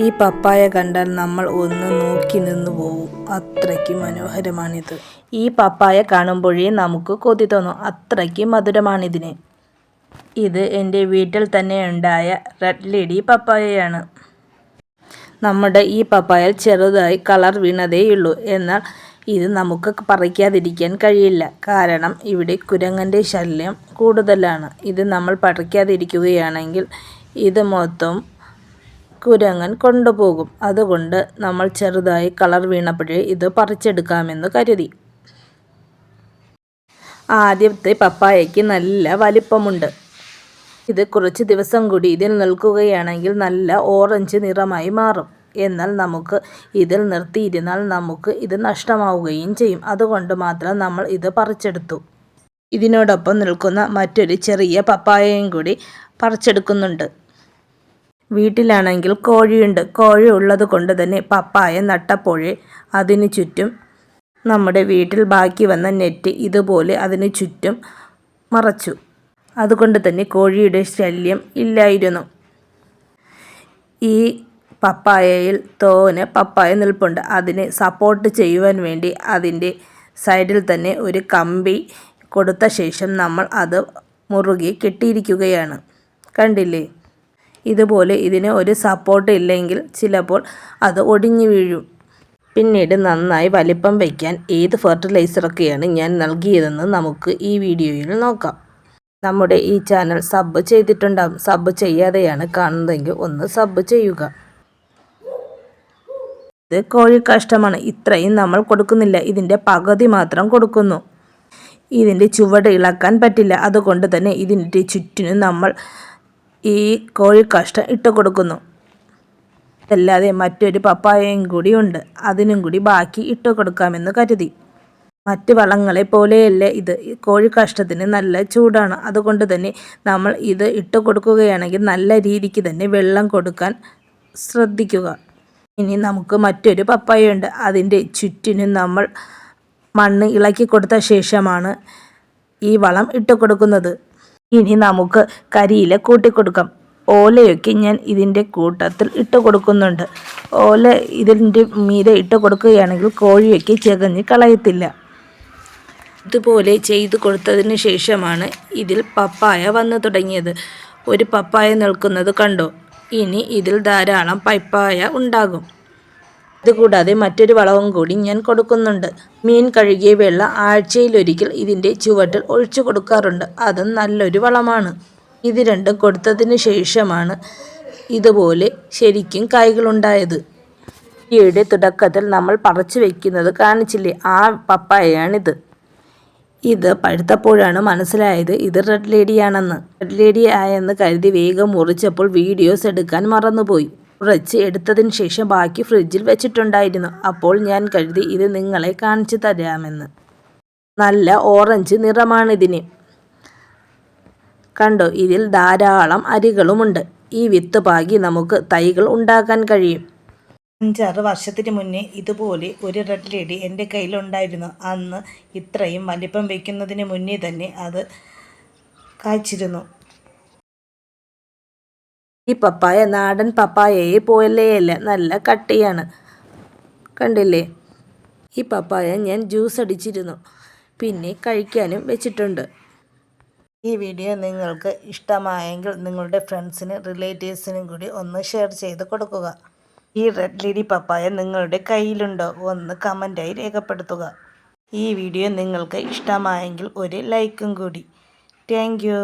ഈ പപ്പായ കണ്ടാൽ നമ്മൾ ഒന്ന് നോക്കി നിന്ന് പോവും. അത്രയ്ക്ക് മനോഹരമാണിത്. ഈ പപ്പായ കാണുമ്പോഴേ നമുക്ക് കൊതി തോന്നും. അത്രയ്ക്ക് മധുരമാണിതിന്. ഇത് എൻ്റെ വീട്ടിൽ തന്നെ ഉണ്ടായ റെഡ് ലേഡി പപ്പായയാണ്. നമ്മുടെ ഈ പപ്പായയിൽ ചെറുതായി കളർ വീണതേയുള്ളൂ. എന്നാൽ ഇത് നമുക്ക് പറിക്കാതിരിക്കാൻ കഴിയില്ല. കാരണം ഇവിടെ കുരങ്ങൻ്റെ ശല്യം കൂടുതലാണ്. ഇത് നമ്മൾ പറിക്കാതിരിക്കുകയാണെങ്കിൽ ഇത് മൊത്തം കുരങ്ങൻ കൊണ്ടുപോകും. അതുകൊണ്ട് നമ്മൾ ചെറുതായി കളർ വീണപ്പോഴേ ഇത് പറിച്ചെടുക്കാമെന്ന് കരുതി. ആദ്യത്തെ പപ്പായയ്ക്ക് നല്ല വലിപ്പമുണ്ട്. ഇത് കുറച്ച് ദിവസം കൂടി ഇതിൽ നിൽക്കുകയാണെങ്കിൽ നല്ല ഓറഞ്ച് നിറമായി മാറും. എന്നാൽ നമുക്ക് ഇതിൽ നിർത്തിയിരുന്നാൽ നമുക്ക് ഇത് നഷ്ടമാവുകയും ചെയ്യും. അതുകൊണ്ട് മാത്രം നമ്മൾ ഇത് പറിച്ചെടുത്തു. ഇതിനോടൊപ്പം നിൽക്കുന്ന മറ്റൊരു ചെറിയ പപ്പായയും കൂടി പറിച്ചെടുക്കുന്നുണ്ട്. വീട്ടിലാണെങ്കിൽ കോഴിയുണ്ട്. കോഴി ഉള്ളത് കൊണ്ട് തന്നെ പപ്പായ നട്ടപ്പോഴേ അതിന് ചുറ്റും നമ്മുടെ വീട്ടിൽ ബാക്കി വന്ന നെറ്റ് ഇതുപോലെ അതിന് ചുറ്റും മറച്ചു. അതുകൊണ്ട് തന്നെ കോഴിയുടെ ശല്യം ഇല്ലായിരുന്നു. ഈ പപ്പായയിൽ തോനെ പപ്പായ നിൽപ്പുണ്ട്. അതിനെ സപ്പോർട്ട് ചെയ്യുവാൻ വേണ്ടി അതിൻ്റെ സൈഡിൽ തന്നെ ഒരു കമ്പി കൊടുത്ത ശേഷം നമ്മൾ അത് മുറുകെ കെട്ടിയിരിക്കുകയാണ്. കണ്ടില്ലേ? ഇതുപോലെ ഇതിന് ഒരു സപ്പോർട്ട് ഇല്ലെങ്കിൽ ചിലപ്പോൾ അത് ഒടിഞ്ഞു വീഴും. പിന്നീട് നന്നായി വലിപ്പം വയ്ക്കാൻ ഏത് ഫെർട്ടിലൈസറൊക്കെയാണ് ഞാൻ നൽകിയതെന്ന് നമുക്ക് ഈ വീഡിയോയിൽ നോക്കാം. നമ്മുടെ ഈ ചാനൽ സബ് ചെയ്തിട്ടുണ്ടാകും. സബ് ചെയ്യാതെയാണ് കാണുന്നതെങ്കിൽ ഒന്ന് സബ് ചെയ്യുക. ഇത് കോഴിക്കാഷ്ടമാണ്. ഇത്രയും നമ്മൾ കൊടുക്കുന്നില്ല. ഇതിൻ്റെ പകുതി മാത്രം കൊടുക്കുന്നു. ഇതിൻ്റെ ചുവട് ഇളക്കാൻ പറ്റില്ല. അതുകൊണ്ട് തന്നെ ഇതിൻ്റെ ചുറ്റിനും നമ്മൾ ഈ കോഴിക്കാഷ്ടം ഇട്ട് കൊടുക്കുന്നു. അല്ലാതെ മറ്റൊരു പപ്പായയും കൂടി ഉണ്ട്. അതിനും കൂടി ബാക്കി ഇട്ട് കൊടുക്കാമെന്ന് കരുതി. മറ്റ് വളങ്ങളെ പോലെയല്ല ഇത്. കോഴിക്കാഷ്ടത്തിന് നല്ല ചൂടാണ്. അതുകൊണ്ട് തന്നെ നമ്മൾ ഇത് ഇട്ട് കൊടുക്കുകയാണെങ്കിൽ നല്ല രീതിക്ക് തന്നെ വെള്ളം കൊടുക്കാൻ ശ്രദ്ധിക്കുക. ഇനി നമുക്ക് മറ്റൊരു പപ്പായയുണ്ട്. അതിൻ്റെ ചുറ്റിനും നമ്മൾ മണ്ണ് ഇളക്കി കൊടുത്ത ശേഷമാണ് ഈ വളം ഇട്ട് കൊടുക്കുന്നത്. ഇനി നമുക്ക് കരിയില കൂട്ടിക്കൊടുക്കാം. ഓലയൊക്കെ ഞാൻ ഇതിൻ്റെ കൂട്ടത്തിൽ ഇട്ട് കൊടുക്കുന്നുണ്ട്. ഓല ഇതിൻ്റെ മീതെ ഇട്ട് കൊടുക്കുകയാണെങ്കിൽ കോഴിയൊക്കെ ചകഞ്ഞ് കളയത്തില്ല. ഇതുപോലെ ചെയ്തു കൊടുത്തതിന് ശേഷമാണ് ഇതിൽ പപ്പായ വന്നു തുടങ്ങിയത്. ഒരു പപ്പായ നിൽക്കുന്നത് കണ്ടോ? ഇനി ഇതിൽ ധാരാളം പപ്പായ ഉണ്ടാകും. ഇതുകൂടാതെ മറ്റൊരു വളവും കൂടി ഞാൻ കൊടുക്കുന്നുണ്ട്. മീൻ കഴുകിയ വെള്ളം ആഴ്ചയിലൊരിക്കൽ ഇതിൻ്റെ ചുവട്ടിൽ ഒഴിച്ചു കൊടുക്കാറുണ്ട്. അതും നല്ലൊരു വളമാണ്. ഇത് രണ്ടും കൊടുത്തതിന് ശേഷമാണ് ഇതുപോലെ ശരിക്കും കായ്കളുണ്ടായത്. വീഡിയോയുടെ തുടക്കത്തിൽ നമ്മൾ പറിച്ചു വയ്ക്കുന്നത് കാണിച്ചില്ലേ? ആ പപ്പായയാണിത്. ഇത് പഴുത്തപ്പോഴാണ് മനസ്സിലായത് ഇത് റെഡ് ലേഡിയാണെന്ന്. റെഡ് ലേഡി ആയെന്ന് കരുതി വേഗം മുറിച്ചപ്പോൾ വീഡിയോസ് എടുക്കാൻ മറന്നുപോയി. കുറച്ച് എടുത്തതിന് ശേഷം ബാക്കി ഫ്രിഡ്ജിൽ വെച്ചിട്ടുണ്ടായിരുന്നു. അപ്പോൾ ഞാൻ കരുതി ഇത് നിങ്ങളെ കാണിച്ചു തരാമെന്ന്. നല്ല ഓറഞ്ച് നിറമാണിതിന്. കണ്ടോ? ഇതിൽ ധാരാളം അരികളുമുണ്ട്. ഈ വിത്ത് പാകി നമുക്ക് തൈകൾ ഉണ്ടാക്കാൻ കഴിയും. 5-6 വർഷത്തിന് മുന്നേ ഇതുപോലെ ഒരു റെഡ് ലേഡി എൻ്റെ കയ്യിലുണ്ടായിരുന്നു. അന്ന് ഇത്രയും വലിപ്പം വയ്ക്കുന്നതിന് മുന്നേ തന്നെ അത് കായ്ച്ചിരുന്നു. ഈ പപ്പായ നാടൻ പപ്പായയെ പോലെയല്ല, നല്ല കട്ടിയാണ്. കണ്ടില്ലേ? ഈ പപ്പായ ഞാൻ ജ്യൂസ് അടിച്ചിരുന്നു. പിന്നെ കഴിക്കാനും വെച്ചിട്ടുണ്ട്. ഈ വീഡിയോ നിങ്ങൾക്ക് ഇഷ്ടമായെങ്കിൽ നിങ്ങളുടെ ഫ്രണ്ട്സിനും റിലേറ്റീവ്സിനും കൂടി ഒന്ന് ഷെയർ ചെയ്ത് കൊടുക്കുക. ഈ റെഡ് ലേഡി പപ്പായ നിങ്ങളുടെ കയ്യിലുണ്ടോ? ഒന്ന് കമൻറ്റായി രേഖപ്പെടുത്തുക. ഈ വീഡിയോ നിങ്ങൾക്ക് ഇഷ്ടമായെങ്കിൽ ഒരു ലൈക്കും കൂടി. Thank you.